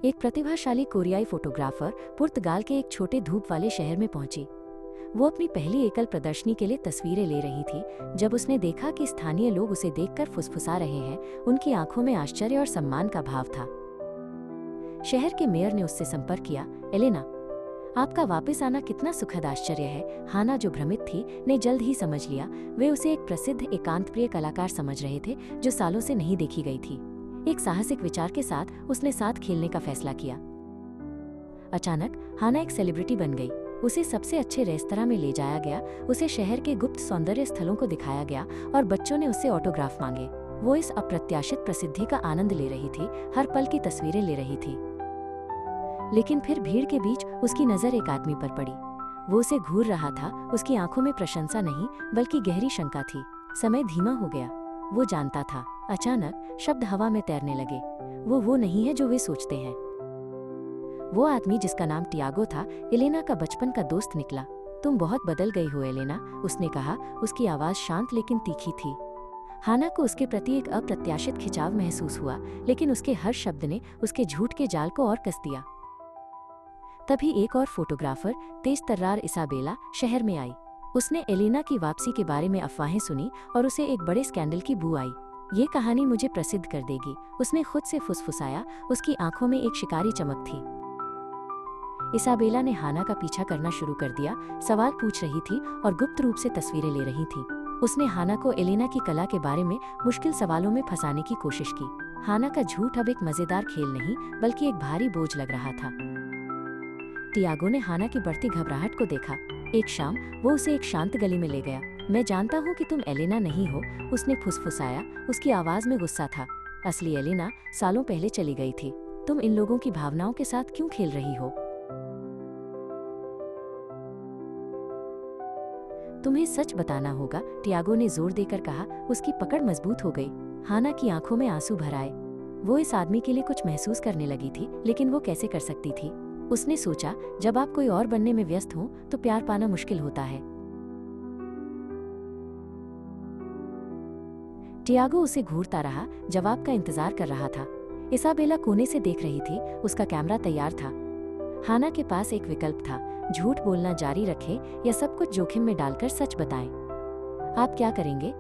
एक प्रतिभाशाली कोरियाई फोटोग्राफर पुर्तगाल के एक छोटे धूप वाले शहर में पहुंची। वो अपनी पहली एकल प्रदर्शनी के लिए तस्वीरें ले रही थी जब उसने देखा कि स्थानीय लोग उसे देखकर फुसफुसा रहे हैं। उनकी आंखों में आश्चर्य और सम्मान का भाव था। शहर के मेयर ने उससे संपर्क किया। एलेना, आपका वापस आना कितना सुखद आश्चर्य है। हाना, जो भ्रमित थी, ने जल्द ही समझ लिया। वे उसे एक प्रसिद्ध एकांतप्रिय कलाकार समझ रहे थे जो सालों से नहीं देखी गई थी। एक साहसिक विचार के साथ उसने साथ खेलने का फैसला किया। अचानक हाना एक सेलिब्रिटी बन गई। उसे सबसे अच्छे रेस्तरां में ले जाया गया, उसे शहर के गुप्त सौंदर्य स्थलों को दिखाया गया और बच्चों ने उससे ऑटोग्राफ मांगे। वो इस अप्रत्याशित प्रसिद्धि का आनंद ले रही थी, हर पल की तस्वीरें ले रही थी। लेकिन फिर भीड़ के बीच उसकी नजर एक आदमी पर पड़ी। वो उसे घूर रहा था। उसकी आंखों में प्रशंसा नहीं बल्कि गहरी शंका थी। समय धीमा हो गया, वो जानता था। अचानक शब्द हवा में तैरने लगे। वो नहीं है जो वे सोचते हैं। वो आदमी जिसका नाम टियागो था, एलेना का बचपन का दोस्त निकला। तुम बहुत बदल गई हो एलेना, उसने कहा। उसकी आवाज शांत लेकिन तीखी थी। हाना को उसके प्रति एक अप्रत्याशित खिंचाव महसूस हुआ, लेकिन उसके हर शब्द ने उसके झूठ के जाल को और कस दिया। तभी एक और फोटोग्राफर, तेज तर्रार इसाबेला, शहर में आई। उसने एलेना की वापसी के बारे में अफवाहें सुनी और उसे एक बड़े स्कैंडल की बू आई। ये कहानी मुझे प्रसिद्ध कर देगी, उसने खुद से फुसफुसाया। उसकी आंखों में एक शिकारी चमक थी। इसाबेला ने हाना का पीछा करना शुरू कर दिया, सवाल पूछ रही थी और गुप्त रूप से तस्वीरें ले रही थी। उसने हाना को एलेना की कला के बारे में मुश्किल सवालों में फंसाने की कोशिश की। हाना का झूठ अब एक मजेदार खेल नहीं बल्कि एक भारी बोझ लग रहा था। टियागो ने हाना की बढ़ती घबराहट को देखा। एक शाम वो उसे एक शांत गली में ले गया। मैं जानता हूँ कि तुम एलेना नहीं हो, उसने फुसफुसाया। उसकी आवाज में गुस्सा था। असली एलेना सालों पहले चली गई थी। तुम इन लोगों की भावनाओं के साथ क्यों खेल रही हो? तुम्हें सच बताना होगा, टियागो ने जोर देकर कहा। उसकी पकड़ मजबूत हो गई। हाना की आंखों में आंसू भर आए। वो इस आदमी के लिए कुछ महसूस करने लगी थी, लेकिन वो कैसे कर सकती थी? उसने सोचा, जब आप कोई और बनने में व्यस्त हो तो प्यार पाना मुश्किल होता है। टियागो उसे घूरता रहा, जवाब का इंतजार कर रहा था। इसाबेला कोने से देख रही थी, उसका कैमरा तैयार था। हाना के पास एक विकल्प था, झूठ बोलना जारी रखे या सब कुछ जोखिम में डालकर सच बताएं। आप क्या करेंगे?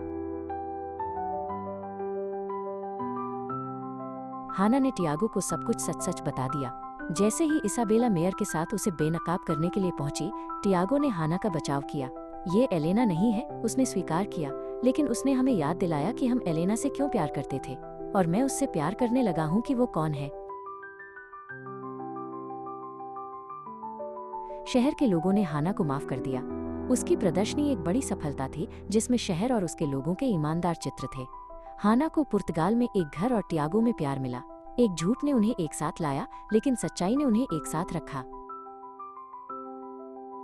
हाना ने टियागो को सब कुछ सच सच बता दिया। जैसे ही इसाबेला मेयर के साथ उसे बेनकाब करने के लिए पहुंची, टियागो ने हाना का बचाव किया। ये एलेना नहीं है, उसने स्वीकार किया, लेकिन उसने हमें याद दिलाया कि हम एलेना से क्यों प्यार करते थे, और मैं उससे प्यार करने लगा हूं कि वो कौन है। शहर के लोगों ने हाना को माफ कर दिया। उसकी प्रदर्शनी एक बड़ी सफलता थी, जिसमें शहर और उसके लोगों के ईमानदार चित्र थे। हाना को पुर्तगाल में एक घर और टियागो में प्यार मिला। एक झूठ ने उन्हें एक साथ लाया, लेकिन सच्चाई ने उन्हें एक साथ रखा।